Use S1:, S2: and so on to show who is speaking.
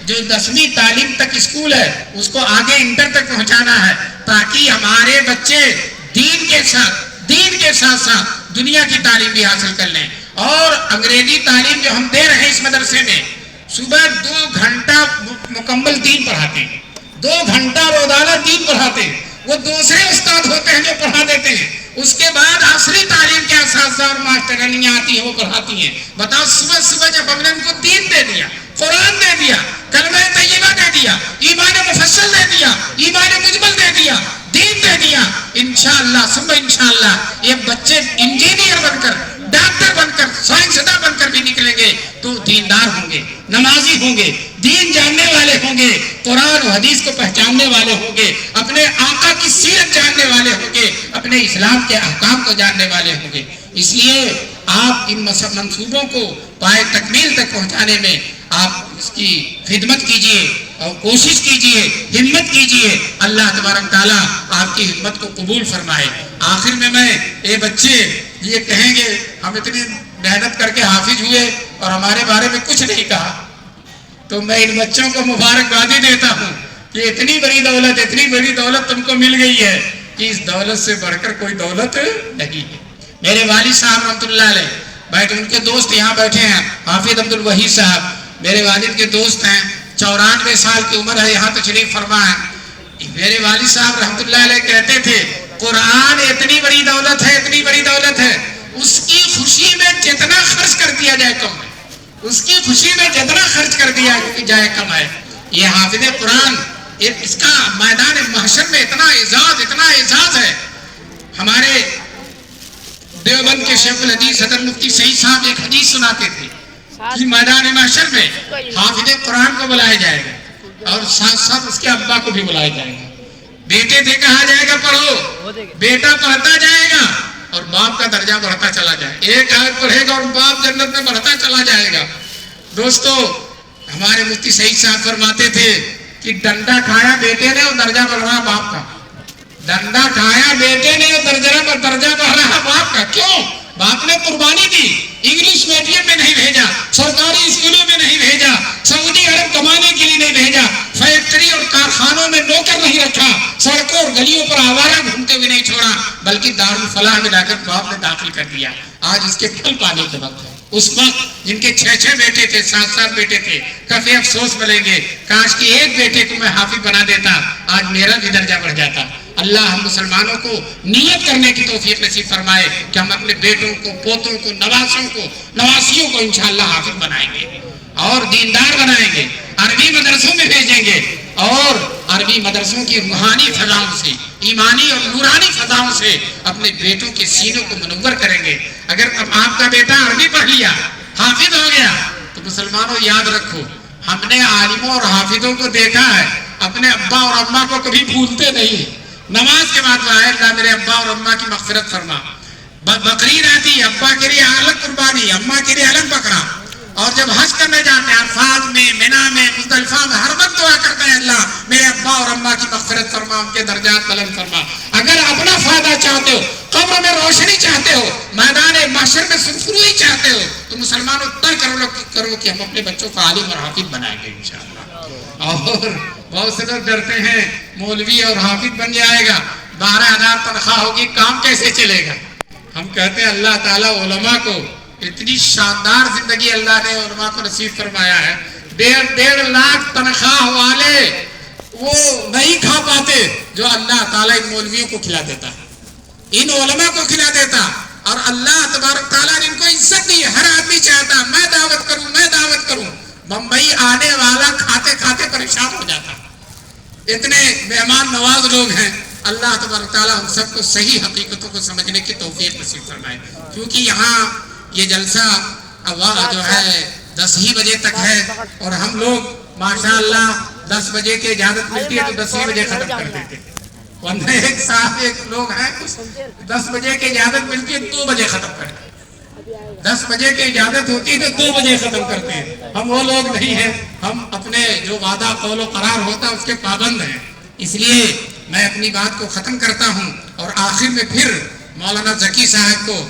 S1: جو 10ویں تعلیم تک اسکول ہے اس کو آگے انٹر تک پہنچانا ہے، تاکہ ہمارے بچے دین کے ساتھ ساتھ دنیا کی تعلیم بھی حاصل کر لیں۔ اور انگریزی تعلیم جو ہم دے رہے ہیں اس مدرسے میں، صبح 2 گھنٹہ مکمل دین پڑھاتے ہیں، 2 گھنٹہ روزانہ دین پڑھاتے ہیں، وہ دوسرے استاد ہوتے ہیں جو پڑھا دیتے ہیں، اس کے بعد عصری تعلیم کے اساتذہ اور ماسٹرانیاں آتی ہیں وہ پڑھاتی ہیں۔ بتاؤ صبح جب ہم نے ان کو دین دے دیا، قرآن دے دیا، کلمہ طیبہ دے دیا، ایمان مفصل دے دیا، ایمان مجمل دے دیا، دین دے دیا، انشاءاللہ ثم انشاءاللہ یہ بچے انجینئر بن کر، ڈاکٹر بن کر، سائنسداں بن کر بھی نکلیں گے تو دیندار ہوں گے، نمازی ہوں گے، دین جاننے والے ہوں گے، قرآن و حدیث کو پہچاننے والے ہوں گے، اپنے آقا کی سیرت جاننے والے ہوں گے، اپنے اسلام کے احکام کو جاننے والے ہوں گے۔ اس لیے آپ ان منصوبوں کو پائے تکمیل تک پہنچانے میں آپ اس کی خدمت کیجئے اور کوشش کیجئے، ہمت کیجئے، اللہ تبارک تعالیٰ آپ کی ہمت کو قبول فرمائے۔ آخر میں یہ بچے یہ کہیں گے ہم اتنی محنت کر کے حافظ ہوئے اور ہمارے بارے میں کچھ نہیں کہا، تو میں ان بچوں کو مبارکبادی دیتا ہوں کہ اتنی بڑی دولت تم کو مل گئی ہے کہ اس دولت سے بڑھ کر کوئی دولت نہیں ہے۔ میرے والد صاحب رحمۃ اللہ علیہ بیٹھے، ان کے دوست یہاں بیٹھے ہیں، حافظ عبد الوحید صاحب میرے والد کے دوست ہیں، 94 سال کی عمر ہے، یہاں تشریف فرما ہے۔ میرے والد صاحب رحمۃ اللہ علیہ کہتے تھے قرآن اتنی بڑی دولت ہے، اس کی خوشی میں جتنا خرچ کر دیا جائے کم ہے، اس کی خوشی میں جتنا خرچ کر دیا جائے کم ہے۔ یہ حافظ قرآن، اس کا میدان محشر میں اتنا اعزاز ہے۔ ہمارے دیوبند کے شیخ الحدیث حضرت مفتی سعید صاحب ایک حدیث سناتے تھے کہ میدان محشر میں حافظ قرآن کو بلایا جائے گا اور ساتھ ساتھ اس کے ابا کو بھی بلایا جائے گا۔ بیٹے سے کہا جائے گا پڑھو، بیٹا پڑھتا جائے گا اور باپ کا درجہ بڑھتا چلا جائے گا، ایک آیت پڑھے گا اور باپ جنت میں بڑھتا چلا جائے گا۔ دوستو ہمارے مفتی سعید صاحب فرماتے تھے کہ ڈنڈا کھایا بیٹے نے اور درجہ بڑھ رہا باپ کا، ڈنڈا کھایا بیٹے نے اور درجہ بڑھ رہا باپ کا۔ کیوں؟ باپ نے قربانی دی، انگلش میڈیم میں نہیں بھیجا، سرکاری اسکولوں میں نہیں بھیجا، سعودی عرب کمانے کے لیے نہیں بھیجا، فیکٹری اور کارخانوں میں نوکر نہیں رکھا، سڑکوں اور گلیوں پر آوارہ گھومتے ہوئے نہیں چھوڑا، بلکہ دارالفلاح میں لا کر باپ نے داخل کر دیا۔ آج اس کے پھل پانے کے وقت ہے۔ اس وقت جن کے 6 بیٹے تھے، 7 بیٹے تھے، کافی افسوس ملیں گے، کاش کہ ایک بیٹے کو میں حافظ بنا دیتا، آج میرا بھی درجہ بڑھ جاتا۔ اللہ ہم مسلمانوں کو نیت کرنے کی توفیق نصیب فرمائے کہ ہم اپنے بیٹوں کو، پوتوں کو، نواسیوں کو انشاءاللہ حافظ بنائیں گے اور دیندار بنائیں گے، عربی مدرسوں میں بھیجیں گے اور عربی مدرسوں کی روحانی فضاؤں سے، ایمانی اور نورانی فضاؤں سے اپنے بیٹوں کے سینوں کو منور کریں گے۔ اگر آپ کا بیٹا عربی پڑھ لیا، حافظ ہو گیا، تو مسلمانوں یاد رکھو، ہم نے عالموں اور حافظوں کو دیکھا ہے اپنے ابا اور اماں کو کبھی بھولتے نہیں۔ نماز کے بعد آئے اللہ میرے ابا اور اماں کی مغفرت فرما، بقرعید آتی، ابا کے لیے الگ قربانی، اماں کے لیے الگ بکرا، اور جب حج کرنے جاتے ہیں عرفات میں، منی میں، مزدلفہ میں، ہر وقت دعا کرتے ہیں اللہ میرے ابا اور اماں کی مغفرت فرما، ان کے درجات بلند فرما۔ اگر اپنا فائدہ چاہتے ہو، قبر میں روشنی چاہتے ہو، میدان محشر میں سرخروئی چاہتے ہو، تو مسلمانوں طے کرو کہ ہم اپنے بچوں کو عالم اور حافظ بنائیں گے انشاءاللہ۔ اور بہت سے لوگ ڈرتے ہیں مولوی اور حافظ بن جائے گا، 12,000 تنخواہ ہوگی، کام کیسے چلے گا؟ ہم کہتے ہیں اللہ تعالیٰ علماء کو اتنی شاندار زندگی اللہ نے علماء کو نصیب فرمایا ہے، 1.5 لاکھ تنخواہ والے وہ نہیں کھا پاتے جو اللہ تعالیٰ ان مولویوں کو کھلا دیتا ہے، ان علماء کو کھلا دیتا، اور اللہ تبارک تعالیٰ نے ان کو عزت دی۔ ہر آدمی چاہتا میں دعوت کروں، بمبئی آنے والا کھاتے کھاتے پریشان ہو جاتا، اتنے مہمان نواز لوگ ہیں۔ اللہ تبارک تعالیٰ ہم سب کو صحیح حقیقتوں کو سمجھنے کی توفیق نصیب فرمائے، کیونکہ یہاں یہ جلسہ جو ہے 10 ہی بجے تک ہے، اور ہم لوگ ماشاءاللہ 10 بجے کی اجازت ملتی ہے تو 10 ہی بجے ختم کر دیتے ہیں، ورنہ ایک لوگ ہیں 10 بجے کی اجازت ملتی ہے 2 بجے ختم کرتے ہیں، 10 بجے کی اجازت ہوتی ہے تو 2 بجے ختم کرتے ہیں۔ ہم وہ لوگ نہیں ہیں، ہم اپنے جو وعدہ قول و قرار ہوتا ہے اس کے پابند ہیں۔ اس لیے میں اپنی بات کو ختم کرتا ہوں اور آخر میں پھر مولانا ذکی صاحب کو